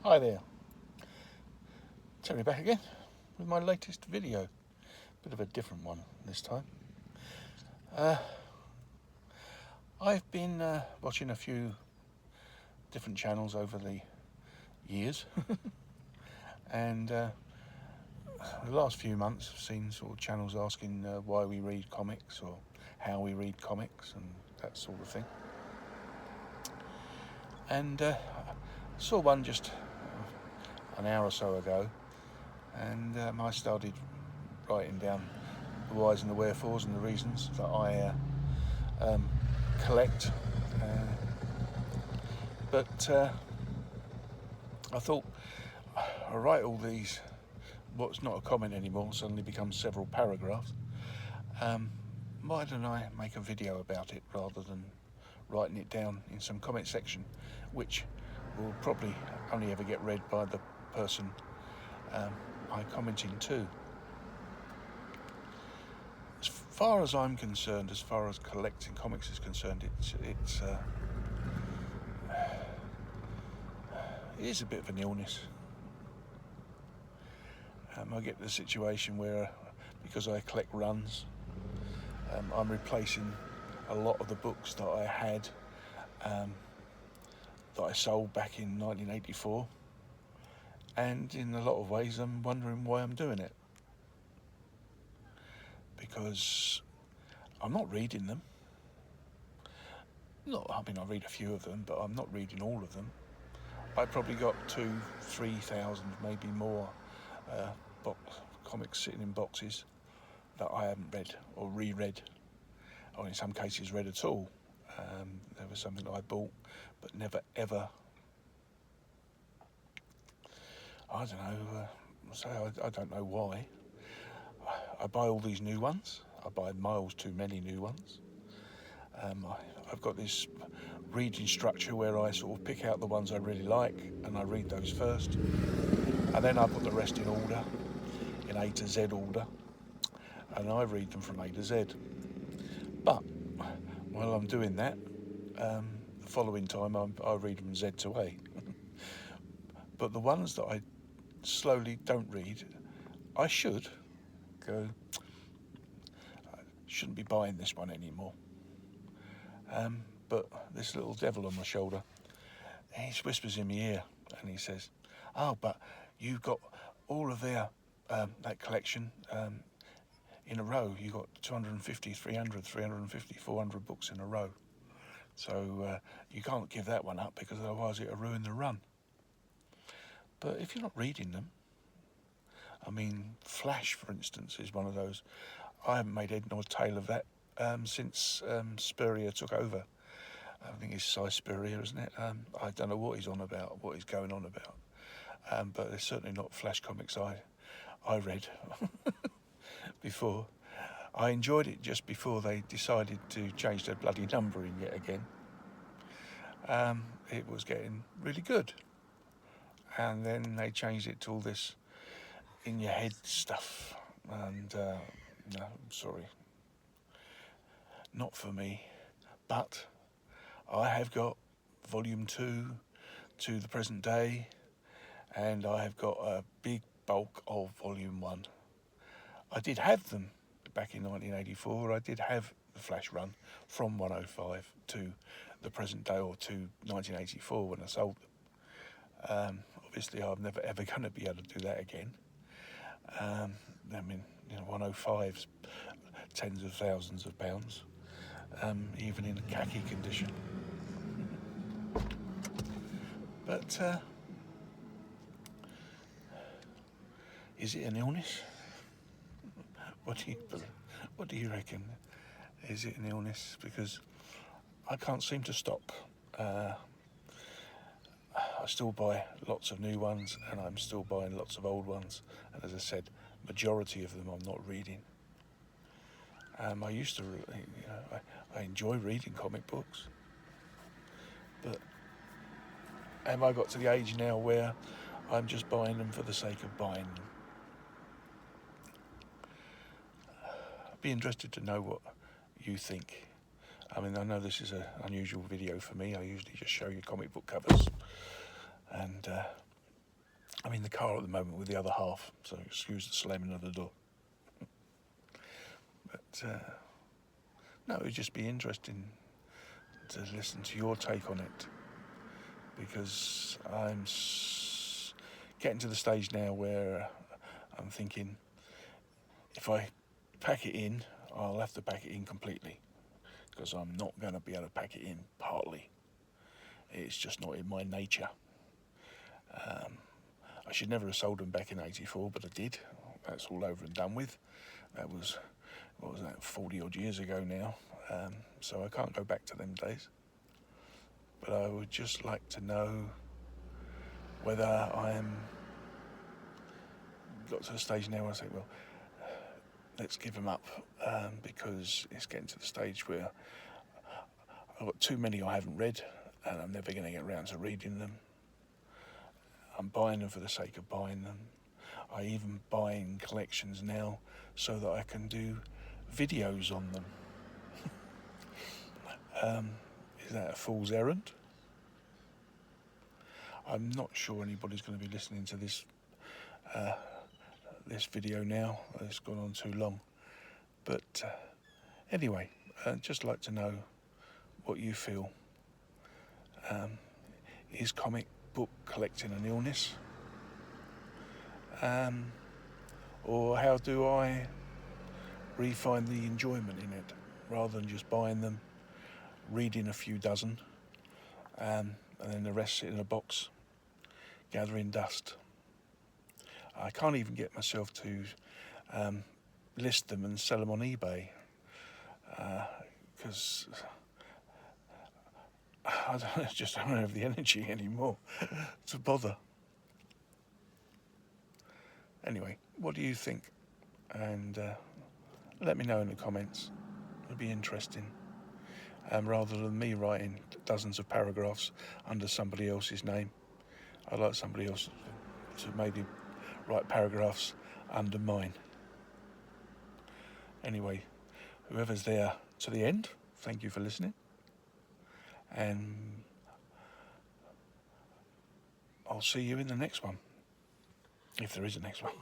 Hi there, Terry back again with my latest video. Bit of a different one this time. I've been watching a few different channels over the years and the last few months I've seen sort of channels asking why we read comics or how we read comics and that sort of thing. And I saw one just an hour or so ago, and I started writing down the whys and the wherefores and the reasons that I collect. But I thought I write all these, what's not a comment anymore suddenly becomes several paragraphs. Why don't I make a video about it rather than writing it down in some comment section, which will probably only ever get read by the person I'm commenting to. As far as I'm concerned, as far as collecting comics is concerned, it is a bit of an illness. I get the situation where, because I collect runs, I'm replacing a lot of the books that I had that I sold back in 1984, and in a lot of ways I'm wondering why I'm doing it, because I'm not reading them. I read a few of them, but I'm not reading all of them. I probably got 2,000-3,000, maybe more comics sitting in boxes that I haven't read or reread, or in some cases read at all. There was something that I bought but never ever, I don't know, I don't know why. I buy all these new ones. I buy miles too many new ones. I've got this reading structure where I sort of pick out the ones I really like and I read those first, and then I put the rest in order, in A to Z order, and I read them from A to Z. But while I'm doing that, the following time I read them Z to A. But the ones that I slowly don't read, I should go, I shouldn't be buying this one anymore. But this little devil on my shoulder, he whispers in my ear and he says, "Oh, but you've got all of their that collection in a row. You got 250, 300, 350, 400 books in a row. So you can't give that one up because otherwise it'll ruin the run." But if you're not reading them, I mean, Flash, for instance, is one of those. I haven't made head nor tail of that since Spurrier took over. I think it's Cy Spurrier, isn't it? I don't know what he's on about, what he's going on about. But there's certainly not Flash comics I read before. I enjoyed it just before they decided to change their bloody numbering yet again. It was getting really good. And then they changed it to all this in your head stuff. And no, I'm sorry. Not for me. But I have got volume 2 to the present day, and I have got a big bulk of volume 1. I did have them back in 1984. I did have the Flash run from 105 to the present day, or to 1984 when I sold them. Obviously I'm never ever going to be able to do that again. I mean, 105's tens of thousands of pounds, even in a khaki condition. But is it an illness? What do you reckon? Is it an illness? Because I can't seem to stop. I still buy lots of new ones, and I'm still buying lots of old ones. And as I said, majority of them I'm not reading. I used to, I enjoy reading comic books, but have I got to the age now where I'm just buying them for the sake of buying them? I'd be interested to know what you think. I mean, I know this is an unusual video for me. I usually just show you comic book covers, and I'm in the car at the moment with the other half, so excuse the slamming of the door. But no, it would just be interesting to listen to your take on it, because I'm getting to the stage now where I'm thinking, if I pack it in, I'll have to pack it in completely, because I'm not going to be able to pack it in partly. It's just not in my nature. I should never have sold them back in '84, but I did. That's all over and done with. That was, what was that, 40 odd years ago now. So I can't go back to them days. But I would just like to know whether I'm got to the stage now where I say, well, let's give them up, because it's getting to the stage where I've got too many I haven't read, and I'm never going to get around to reading them. I'm buying them for the sake of buying them. I even buying collections now so that I can do videos on them. Is that a fool's errand? I'm not sure anybody's going to be listening to this this video now. It's gone on too long. But anyway, I'd just like to know what you feel. Is comic book collecting an illness? Or how do I re-find the enjoyment in it, rather than just buying them, reading a few dozen, and then the rest sit in a box, gathering dust. I can't even get myself to list them and sell them on eBay, because I just don't have the energy anymore to bother. Anyway, what do you think? And let me know in the comments. It'll be interesting. Rather than me writing dozens of paragraphs under somebody else's name, I'd like somebody else to maybe write paragraphs under mine. Anyway, whoever's there to the end, thank you for listening. And I'll see you in the next one, if there is a next one.